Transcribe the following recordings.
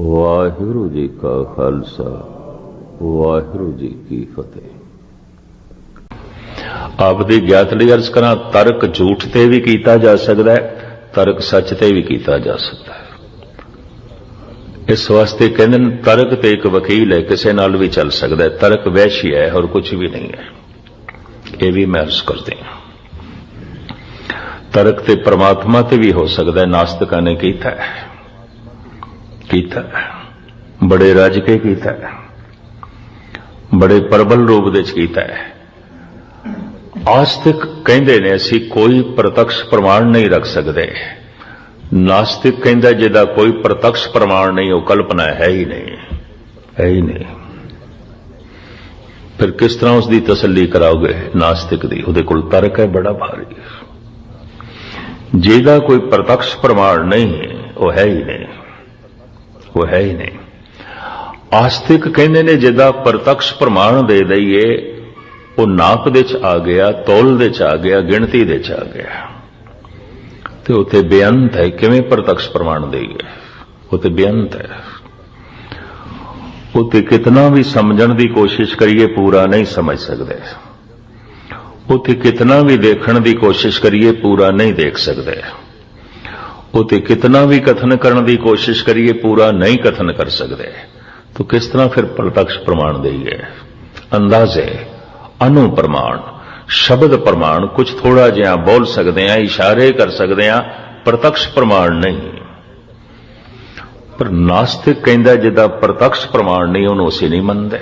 वाहिगुरु जी का खालसा वाहिगुरु जी की फतेह। आप दी ज्ञात लई अर्ज करा, तर्क झूठ ते भी कीता जा सकता है, तर्क सच ते भी कीता जा सकता है। इस वास्ते कहते हैं तर्क ते एक वकील है, किसी नाल भी चल सकता है। तर्क वैश्य है और कुछ भी नहीं है, ये भी मैं अर्ज करते हैं। तर्क ते परमात्मा ते भी हो सकता है, नास्तिका ने कीता है, बड़े रज के कीता है, बड़े प्रबल रूप दे कीता है। आस्तिक कहते ने असी कोई प्रत्यक्ष प्रमाण नहीं रख सकते। नास्तिक कहता जिदा कोई प्रत्यक्ष प्रमाण नहीं, वो कल्पना है ही नहीं, है ही नहीं। फिर किस तरह उसकी तसल्ली कराओगे नास्तिक दी? उहदे कोल तर्क है बड़ा भारी। जिदा कोई प्रत्यक्ष प्रमाण नहीं है, वो है ही नहीं, वो है ही नहीं। आस्तिक कहते ने जिदा प्रत्यक्ष प्रमाण दे दईए, वो नाप दे च आ गया, तौल दे च आ गया, गिणती दे च आ गया, तो उत्ते बेअंत है। किवें प्रत्यक्ष प्रमाण देईए? उत्ते बेअंत है। उत्ते कितना भी समझण दी कोशिश करिए पूरा नहीं समझ सकते। उत्ते कितना भी देखण दी कोशिश करिए पूरा नहीं देख सकते। उत्ते कितना भी कथन करने की कोशिश करिए पूरा नहीं कथन कर सकते। तो किस तरह फिर प्रत्यक्ष प्रमाण देइए? अंदाजे, अनु प्रमाण, शब्द प्रमाण, कुछ थोड़ा जिहा बोल सकते हैं, इशारे कर सकते हैं, प्रत्यक्ष प्रमाण नहीं। पर नास्तिक कहता जिदा प्रत्यक्ष प्रमाण नहीं, उन्होंने असीं नहीं मनते।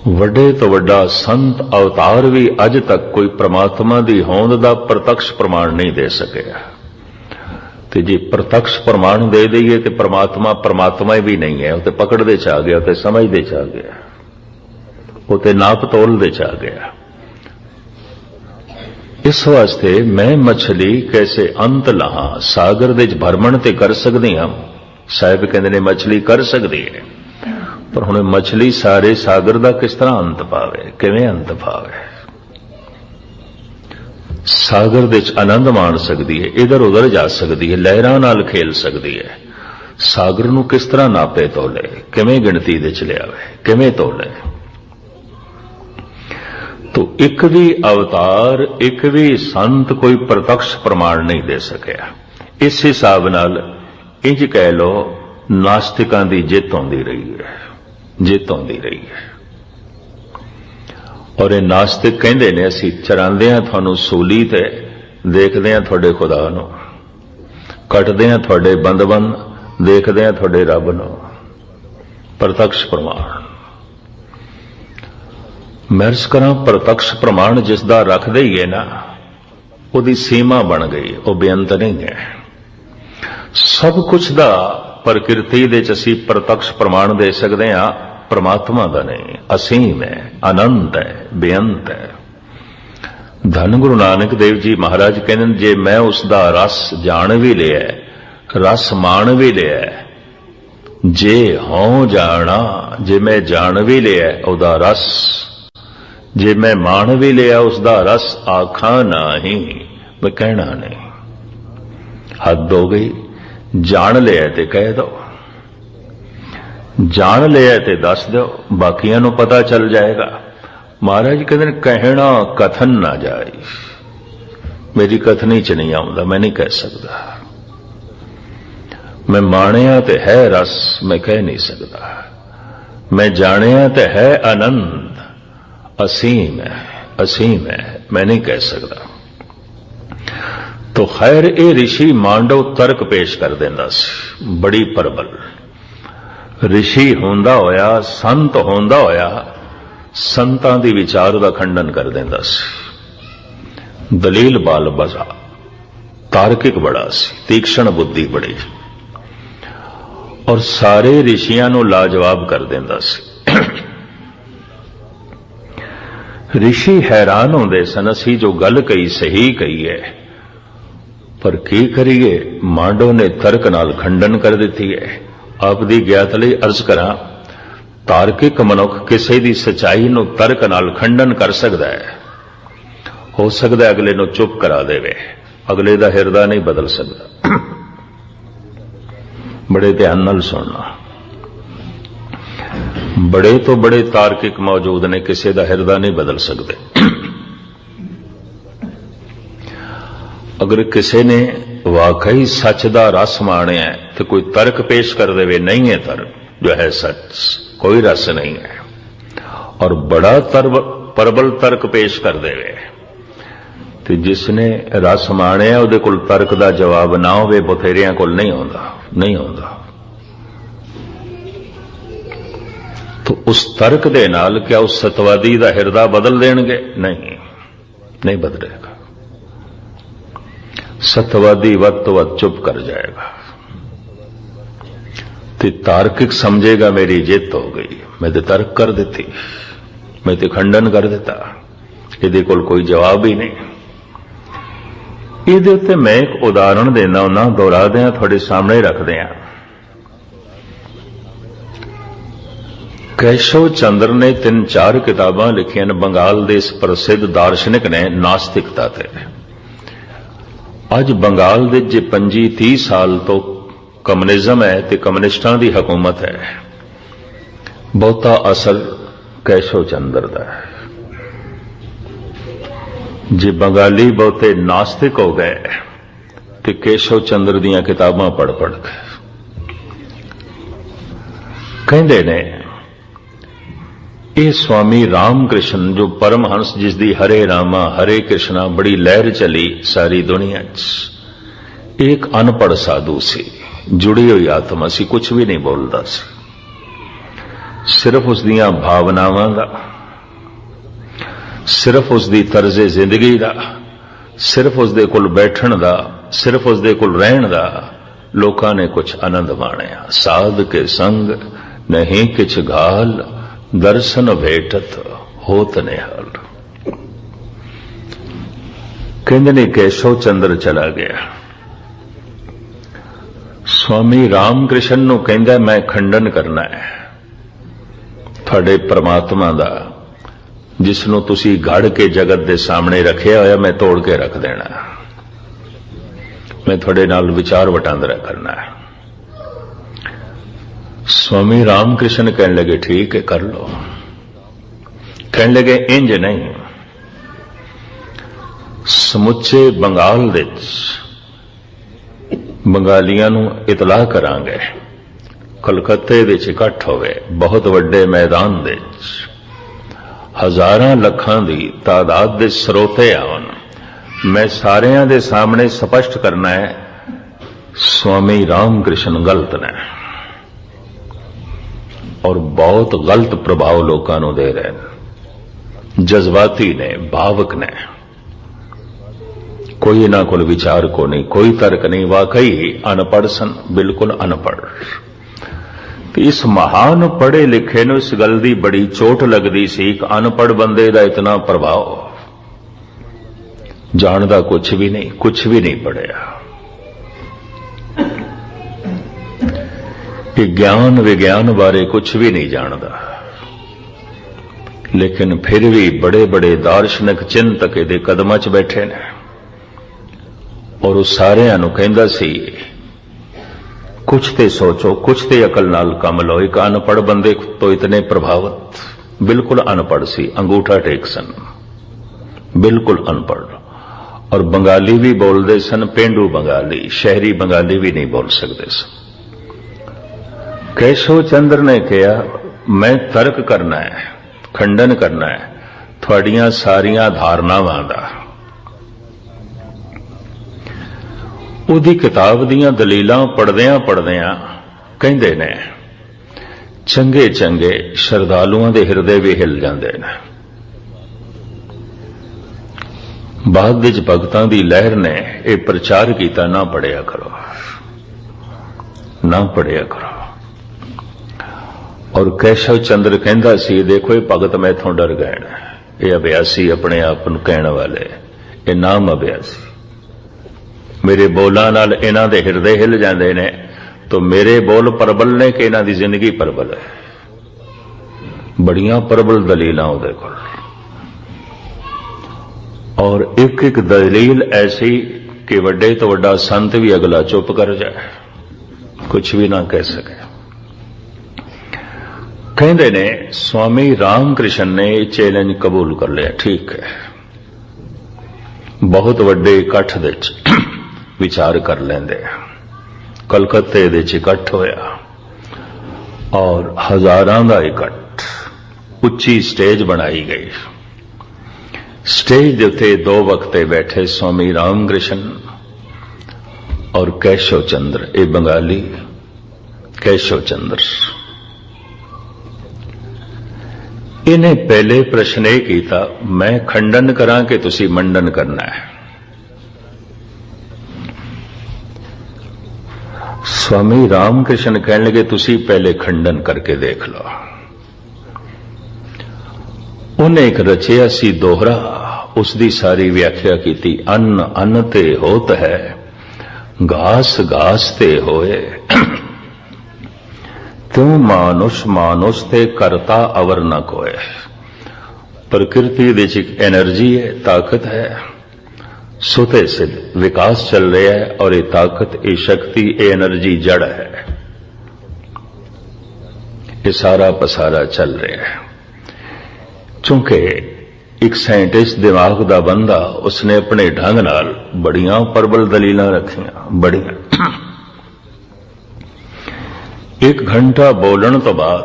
वड्डे तो वड्डा संत अवतार भी अज तक कोई परमात्मा की होंद का प्रत्यक्ष प्रमाण नहीं दे सके। तो जी प्रत्यक्ष प्रमाण दे दईए तो परमात्मा परमात्मा भी नहीं है, उसे पकड़ दे च आ गया, उसे समझ दे च आ गया, उसे नाप तोल दे च आ गया। इस वास्ते मैं मछली कैसे अंत लहा, सागर दे भरमण ते कर सकते हम। साहिब कहते ने मछली कर सकती है, पर हुण मछली सारे सागर का किस तरह अंत पावे, किवें अंत पावे? सागर दे आनंद माण सकती है, इधर उधर जा सकती है, लहरां नाल खेल सकती है। सागर नूं किस तरह नापे तोले, किवें गिणती दे च लियावे, किवें तोले? तो एक भी अवतार, एक भी संत कोई प्रत्यक्ष प्रमाण नहीं दे सकिया। इस हिसाब नाल इंज कह लो नास्तिकां दी जित आउंदी रही है, जित आउंदी रही है। और ये नास्तिक कहते ने असीं चरांदे हां तुहानूं सूली ते, देखदे हां तुहाडे खुदा नूं, कटदे हां तुहाडे बंद-बंद, देखदे हां तुहाडे रब नूं। प्रत्यक्ष प्रमाण मैं अर्ज करां, प्रत्यक्ष प्रमाण जिसदा रखदे ही है ना, उहदी सीमा बन गई, वो बेअंत नहीं है। सब कुछ दा प्रकृति दे च असीं प्रत्यक्ष प्रमाण दे सकते हां, परमात्मा का नहीं। असीम है, अनंत है, बेअंत है। धन गुरु नानक देव जी महाराज कहते जे मैं उसका रस जान भी लिया, रस मान भी लिया, जे हों जाना, जे मैं जान भी लिया उदा रस, जे मैं मान भी लिया उसका रस, आखा नहीं मैं कहना नहीं। हद हो गई। जान लिया ते कह दो, जान लिया ते दस दो, बाकियां नूं पता चल जाएगा। महाराज कहते कहना कथन ना जाए, मेरी कथनी च नहीं आउंदा, मैं नहीं कह सकता। मैं माणिया ते है रस, मैं कह नहीं सकता। मैं जानिया ते है आनंद, असीम है, असीम है, मैं नहीं कह सकता। तो खैर ये ऋषि मांडव तर्क पेश कर देंदा सी, बड़ी प्रबल। ऋषि होंदा होया, संत होंदा होया, संतां दी विचार का खंडन कर देंदा सी। दलील बाल बजा, तार्किक बड़ा सी, तीक्ष्ण बुद्धि बड़ी, और सारे ऋषियां नूं लाजवाब कर देंदा सी। ऋषि हैरान होंदे सन, असीं जो गल कही सही कही है, पर की करिए? मांडव ने तर्क नाल खंडन कर दिती है। आप दी ज्ञात लई अर्ज करा, तार्किक मनुख किसी दी सच्चाई नूं तर्क नाल खंडन कर सकता है। हो सकता है अगले नूं चुप करा देवे, अगले दा हिरदा नहीं बदल सकता। बड़े ध्यान नाल सुनना। बड़े तो बड़े तार्किक मौजूद ने, किसी का हिरदा नहीं बदल सकते। अगर किसी ने वाकई सच का रस माणिया है तो कोई तर्क पेश कर देवे, नहीं है तर्क जो है सच, कोई रस नहीं है, और बड़ा प्रबल तर्क पेश कर देवे तो जिसने रस माणिया उहदे कोल तर्क का जवाब ना होवे, बथेरियां कोल नहीं होंदा। तो उस तर्क दे नाल क्या उस सतवादी का हिरदा बदल देणगे? नहीं बदलेगा। सत्यवादी वद तो वद चुप कर जाएगा ते तार्किक समझेगा मेरी जित हो गई, मैं तो तर्क कर देती, मैं तो खंडन कर देता, ये कोई जवाब ही नहीं। ਇਹਦੇ ਉੱਤੇ मैं एक उदाहरण देना हुन्ना, दोहरा दें, थोड़े सामने रख दें। केशव चंद्र ने 3-4 किताबां लिखियां बंगाल के इस प्रसिद्ध दार्शनिक ने नास्तिकता ते। अज बंगाल दे जे 25-30 साल तो कम्युनिज्म है ते कम्युनिस्टां दी हुकूमत है, बहुता असर केशव चंद्र दा है। जे बंगाली बहुते नास्तिक हो गए तो केशव चंद्र दियां किताबां पढ़ के कहंदे ने ये स्वामी रामकृष्ण जो परमहंस जिसदी हरे रामा हरे कृष्णा बड़ी लहर चली सारी दुनिया च, एक अनपढ़ साधु सी, जुड़ी हुई आत्मा सी, कुछ भी नहीं बोलता सी, सिर्फ उसदियां भावनावां दा, सिर्फ उसदी तर्जे जिंदगी दा, सिर्फ उसदे कोल बैठण दा, सिर्फ उसदे कोल रहण दा लोकां ने कुछ आनंद माणिया। साध के संग नहीं किछ घाल, दर्शन भेटत होत निहाल। कहंदे ने केशव चंद्र चला गया। स्वामी रामकृष्ण नूं कहंदा मैं खंडन करना है तुहाडे परमात्मा दा, जिसनों तुसी गढ़ के जगत दे सामने रखिया होया, मैं तोड़ के रख देना, मैं थोड़े नाल विचार वटांदरा करना है। स्वामी रामकृष्ण कहने लगे ठीक है कर लो। कहने लगे इंज नहीं, समुचे बंगाल दे बंगालियां नूं इतलाह करांगे, कलकत्ते दे इकट्ठ होवे, बहुत वड्डे मैदान दे हजारां लखां दी तादाद दे स्रोते आउण, मैं सारियां दे सामने स्पष्ट करना है स्वामी रामकृष्ण गलत ने, और बहुत गलत प्रभाव लोगों को दे रहे हैं, जज्बाती ने, भावक ने, कोई इन्हां कोल विचार को नहीं, कोई तर्क नहीं, वाकई अनपढ़ सन, बिल्कुल अनपढ़। तो इस महान पढ़े लिखे नूं इस गल दी बड़ी चोट लगदी सी, एक अनपढ़ बंदे दा इतना प्रभाव, जानदा कुछ भी नहीं पढ़िया, ज्ञान विज्ञान बारे कुछ भी नहीं जानता, लेकिन फिर भी बड़े बड़े दार्शनिक चिंतक इहदे कदमां च बैठे ने, और उस सारियां नूं कहंदा सी कुछ ते सोचो, कुछ ते अकल नाल काम लो। एक अनपढ़ बंदे तो इतने प्रभावित, बिल्कुल अनपढ़ सी, अंगूठा टेक सन, बिल्कुल अनपढ़, और बंगाली भी बोलते सन, पेंडू बंगाली, शहरी बंगाली भी नहीं बोल सकते सन। केशव चंद्र ने कहा मैं तर्क करना है, खंडन करना है थोड़ियां सारियां धारनावां दा। उहदी किताब दियां दलीलां पढ़दियां कहंदे ने चंगे चंगे श्रद्धालुआं दे हिरदे भी हिल जांदे ने। बाद विच भगतां दी लहर ने यह प्रचार किया ना पढ़िया करो, ना पढ़िया करो। और केशव चंद्र कहंदा सी देखो ये भगत मैथों डर गए ने, ये अभ्यासी अपने आप नूं कहण वाले, ये नाम अभ्यासी, मेरे बोलां नाल इन्हां दे हिरदे हिल जांदे ने, तो मेरे बोल प्रबल ने कि इन्हां दी जिंदगी प्रबल है। बड़ियां प्रबल दलीलां उहदे कोल, और एक एक दलील ऐसी कि वड्डे तो वड्डा संत भी अगला चुप कर जाए। कुछ भी ना कह सके। कहते ने स्वामी रामकृष्ण ने चैलेंज कबूल कर लिया, ठीक है, बहुत वड्डे इकट्ठ दे विचार कर लेंदे। कलकत्ते दे इकट्ठ होया और हजारां दा इकट्ठ, उच्ची स्टेज बनाई गई। स्टेज के उत्ते दो वक्ते बैठे स्वामी रामकृष्ण और केशव चंद्र, ये बंगाली केशव चंद्र। इन्हें पहले प्रश्न यह किया, मैं खंडन करा कि तुसी मंडन करना है। स्वामी रामकृष्ण कहने लगे तुसी पहले खंडन करके देख लो। उन्हें एक रचिया सी दोहरा, उसकी सारी व्याख्या की थी। अन्न अन्न ते होत है, घास घास ते होए, त्यों मानुष मानुष ते करता अवर न कोय। प्रकृति दे एक एनर्जी है, ताकत है, सुते से विकास चल रहा है और ये ताकत, ये शक्ति, ये एनर्जी जड़ है, ये सारा पसारा चल रहा है। चूंकि एक साइंटिस्ट दिमाग दा बंदा, उसने अपने ढंग नाल बड़ियां प्रबल दलीलां रखियां, बड़ियां। एक घंटा बोलण तो बाद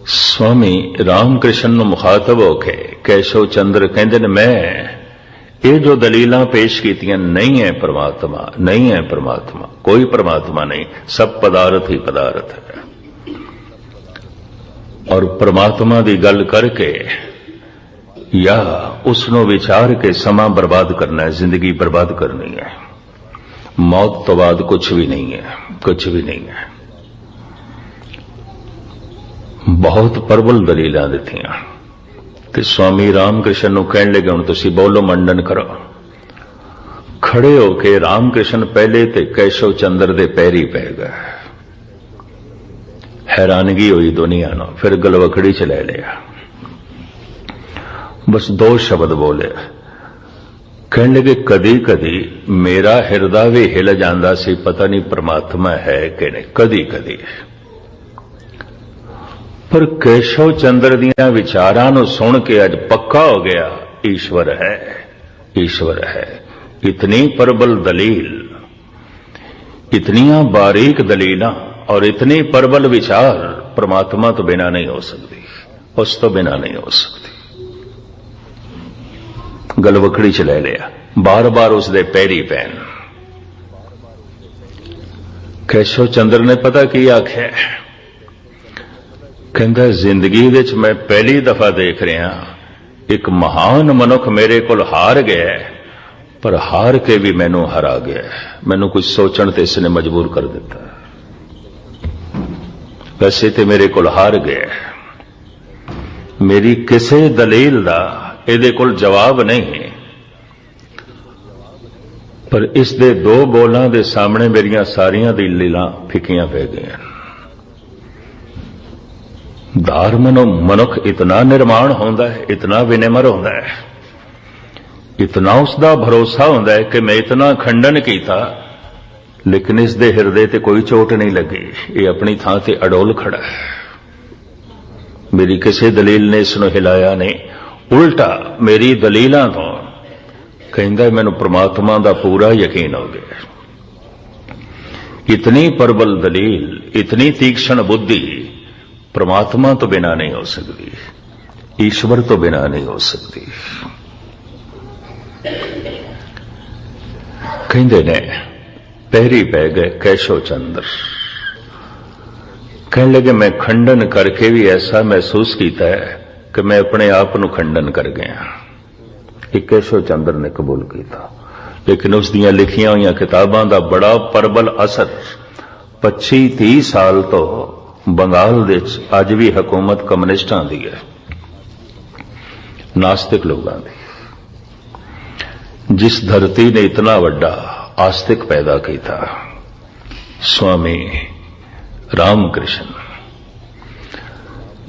स्वामी रामकृष्ण ਨੂੰ मुखातब होके केशव चंद्र कहते ने, मैं ये जो दलीलां पेश कीतियां, नहीं है परमात्मा, नहीं है परमात्मा, कोई परमात्मा नहीं, सब पदार्थ ही पदार्थ है। और परमात्मा की गल करके या उसनों विचार के समा बर्बाद करना है, जिंदगी बर्बाद करनी है। मौत तो बाद कुछ भी नहीं है, कुछ भी नहीं है। बहुत प्रबल दलीलां दित्तियां ते स्वामी रामकृष्ण ਨੂੰ कहने लगे, हुण तुसीं बोलो, मंडन करो। खड़े होके रामकृष्ण पहले ते केशव चंद्र दे पैरी पै गए। हैरानगी हुई दुनिया ਨੂੰ, फिर गलवकड़ी च ले लिया। बस दो शब्द बोले, कहने लगे, कदी कदी मेरा हिरदा भी हिल जाता सी, पता नहीं परमात्मा है कि नहीं, कदी कदी। पर केशव चंद्र दियां विचारां नूं सुन के अज पक्का हो गया, ईश्वर है, ईश्वर है। इतनी प्रबल दलील, इतनियां बारीक दलीलां और इतनी प्रबल विचार परमात्मा तो बिना नहीं हो सकती, उस तो बिना नहीं हो सकती। गलवकड़ी च ले लिया, बार बार उसदे पैरी पैन। केशव चंद्र ने पता की आख्या, कहता जिंदगी विच मैं पहली दफा देख रहा, एक महान मनुख मेरे को हार गया, पर हार के भी मैनू हरा गया। मैनू कुछ सोचण ते इसने मजबूर कर दिता। वैसे तो मेरे को हार गया, मेरी किसी दलील का ਇਹਦੇ ਕੋਲ जवाब नहीं, पर इस दे दो बोलों के सामने मेरिया सारिया दलीलां फिकियां पै गई। धार्मन मनुख इतना निर्माण होता है, इतना विनिमर होता है, इतना उसका भरोसा होता है कि मैं इतना खंडन किया, लेकिन इस दे हिरदे ते कोई चोट नहीं लगी। ये अपनी थां ते अडोल खड़ा है, मेरी किसी दलील ने इसनों हिलाया नहीं। उल्टा मेरी दलीलां तो कहता मैनू परमात्मा का पूरा यकीन हो गया। इतनी प्रबल दलील, इतनी तीक्ष्ण बुद्धि परमात्मा तो बिना नहीं हो सकती, ईश्वर तो बिना नहीं हो सकती। कहते ने पैरी पै गए केशव चंद्र। कहने लगे, मैं खंडन करके भी ऐसा महसूस किया है कि मैं अपने आप को खंडन कर गया। एक केशव चंद्र ने कबूल किया, लेकिन उस दियां लिखियां हुई किताबां दा बड़ा प्रबल असर 25-30 साल तो बंगाल विच अज भी हुकूमत कम्युनिस्टां दी है, नास्तिक लोगों की। जिस धरती ने इतना वड्डा आस्तिक पैदा किया, स्वामी रामकृष्ण,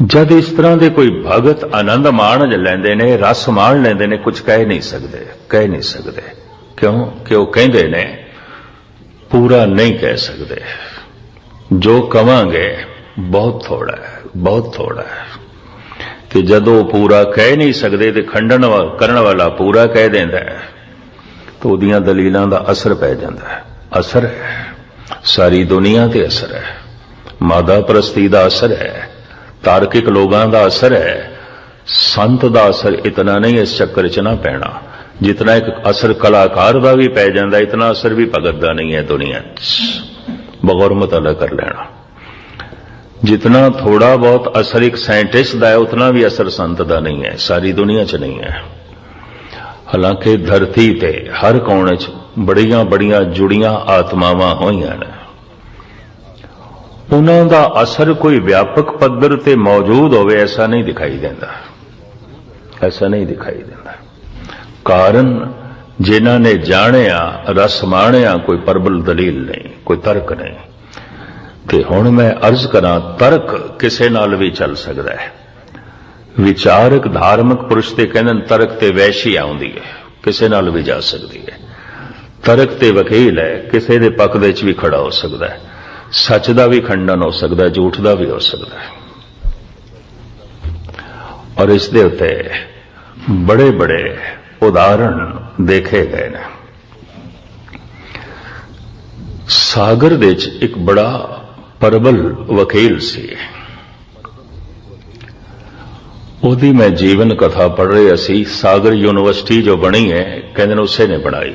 जद इस तरह के कोई भगत आनंद मान लेंदे ने, रस मान लेंदे ने, कुछ कह नहीं सकते, कह नहीं सकते। क्यों कि वो कहते ने पूरा नहीं कह सकते। जो कवांगे बहुत थोड़ा है, बहुत थोड़ा है। कि जदों पूरा कह नहीं सकते तो खंडन करने वाला पूरा कह देंदा है तो उहदियां दलीलां दा असर पै जांदा है। असर है, सारी दुनिया ते असर है, मादा परस्ती दा असर है, तार्किक लोगों का असर है। संत दा असर इतना नहीं इस चक्कर च ना पैना जितना एक असर कलाकार का भी पै जांदा, इतना असर भी भगत का नहीं है दुनिया च। बगौर मुताला कर लेना। जितना थोड़ा बहुत असर एक साइंटिस्ट का है उतना भी असर संत का नहीं है, सारी दुनिया च नहीं है। हालांकि धरती ते हर कोने च बड़ियां बड़ियां जुड़ियां आत्मावां होईयां ने, उन्हां दा असर कोई व्यापक पद्धर ते मौजूद होवे ऐसा नहीं दिखाई देता, ऐसा नहीं दिखाई देता। कारण जिन्हां ने जाणिया रस माणिया कोई प्रबल दलील नहीं, कोई तर्क नहीं। ते हुण मैं अर्ज करा, तर्क किसे नाल भी चल सकता है। विचारक धार्मिक पुरुष ते कहंदे तर्क ते वैशी आउंदी है, किसे नाल भी जा सकती है। तर्क ते वकील है, किसे दे पक्ष दे च भी खड़ा हो सकता है, सच का भी खंडन हो सकता है, झूठ का भी हो सकता है। और इस दे उत्ते बड़े बड़े उदाहरण देखे गए ने। सागर दे च एक बड़ा प्रबल वकील सी, ओदी मैं जीवन कथा पढ़ रही सी। सागर यूनिवर्सिटी जो बनी है कहते उसे ने बनाई,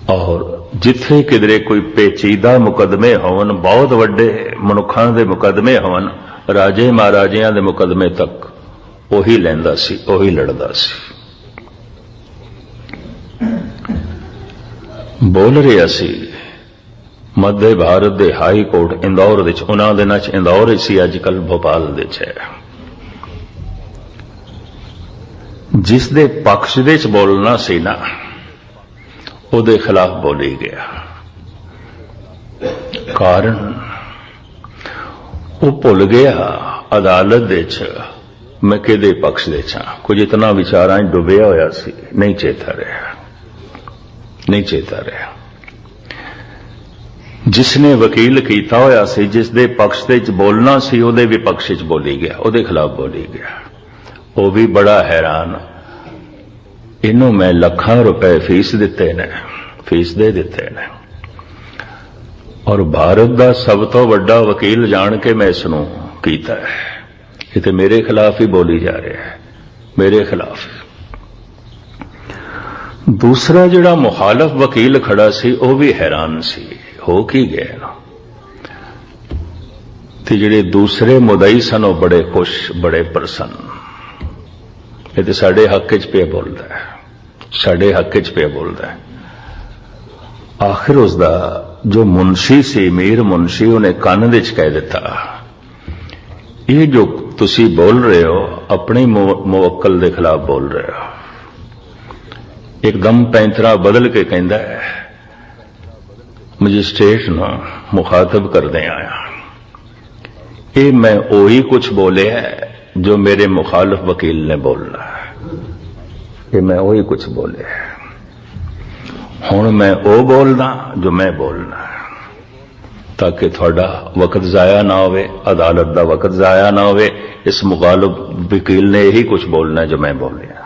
और जिथे किधरे कोई पेचीदा मुकदमे होवन, बहुत वड्डे मनुखां दे मुकदमे होवन, राजे महाराजियां दे मुकदमे तक ओही लैंदा सी, ओही लड़दा सी। बोल रहा सी मध्य भारत दे हाई कोर्ट इंदौर दे, उन्हां दिनां च इंदौर सी, अजकल भोपाल दे च है। जिस दे पक्ष दे च बोलना सी ना, ਉਹਦੇ खिलाफ बोली गया। कारण वो भुल गया अदालत दे च मैं किहदे पक्ष दे च, कुछ इतना विचारां डुबिया होया सी, नहीं चेता रहा, नहीं चेता रहा। जिसने वकील कीता होया सी, जिस दे पक्ष दे च बोलना सी, ਉਹਦੇ भी पक्ष च बोली गया, ਉਹਦੇ खिलाफ बोली गया। वो भी बड़ा हैरान, इनू मैं लाखां रुपए फीस दिते ने, फीस दे दिते ने, और भारत का सब तो वड्डा वकील जान के मैं इसनू कीता है। ये तो मेरे खिलाफ ही बोली जा रहा है, मेरे खिलाफ। दूसरा जिहड़ा मुखालफ वकील खड़ा सी वो भी हैरान सी, हो की गया ना। ते जिहड़े दूसरे मुदई सन वो बड़े खुश, बड़े प्रसन्न। ये तो साडे हक च पे बोलता है, साडे हक च पे बोलता है। आखिर उसका जो मुंशी सी, मीर मुंशी, उन्हें कान दे च कह दिता, ये जो तुसी बोल रहे हो अपने मुवक्कल के खिलाफ बोल रहे हो। एकदम पैंतरा बदल के कहता है, मजिस्ट्रेट न मुखातब करदे आया, ये मैं ओही कुछ बोले है जो मेरे मुखालिफ वकील ने बोलना है, ये मैं वही कुछ बोले है। हुण मैं वो बोलना जो मैं बोलना है, ताकि थोड़ा वक्त जाया ना होवे, अदालत का वक्त जाया ना होवे। इस मुखालिफ वकील ने यही कुछ बोलना है जो मैं बोलिया,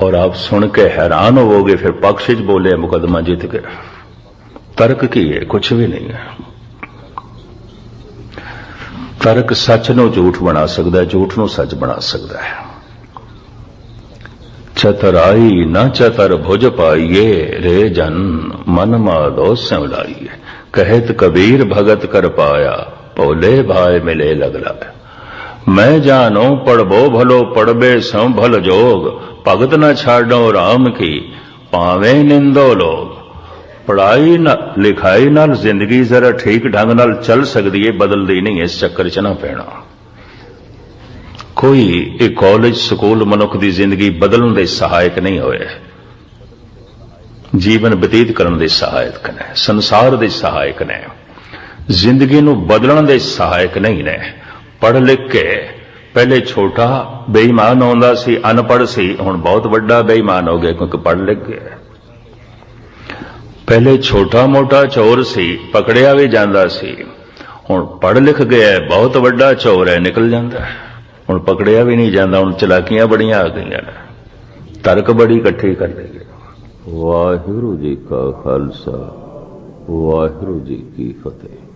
और आप सुन के हैरान होवोगे। फिर पक्ष च बोले, मुकदमा जीत गया। तर्क की है, कुछ भी नहीं है। तर्क सच नूं झूठ बना सकता है, झूठ नूं सच बना सकता है। चतराई न चतर भुज पाइये, रे जन मन माधो संवलाइये। कहत कबीर भगत कर पाया, भोले भाई मिले लगलाया। मैं जानो पढ़बो भलो, पढ़बे सौ भल जोग। भगत न छाड़ो राम की, पावे निंदो लोग। पढ़ाई न लिखाई नाल जिंदगी जरा ठीक ढंग नाल चल सकती है, बदलती नहीं। इस चक्कर च ना पैना। कोई एक कॉलेज स्कूल मनुख की जिंदगी बदलने दे सहायक नहीं होए, जीवन बतीत करने दे सहायक ने, संसार दे सहायक ने, जिंदगी नूं बदलने दे सहायक नहीं ने। पढ़ लिख के पहले छोटा बेईमान होंदा सी, अनपढ़ सी, हुण बहुत वड्डा बेईमान हो गया क्योंकि पढ़ लिख गया। पहले छोटा मोटा चोर सी, पकड़िया भी जांदा सी, हुण पढ़ लिख गया बहुत वड्डा चोर है, निकल जाता है। हुण पकड़िया भी नहीं जाता, हुण चलाकियां बड़ियां आ गई ने, तर्क बड़ी इकट्ठी कर ली है। वाहिगुरू जी का खालसा, वाहिगुरू जी की फतेह।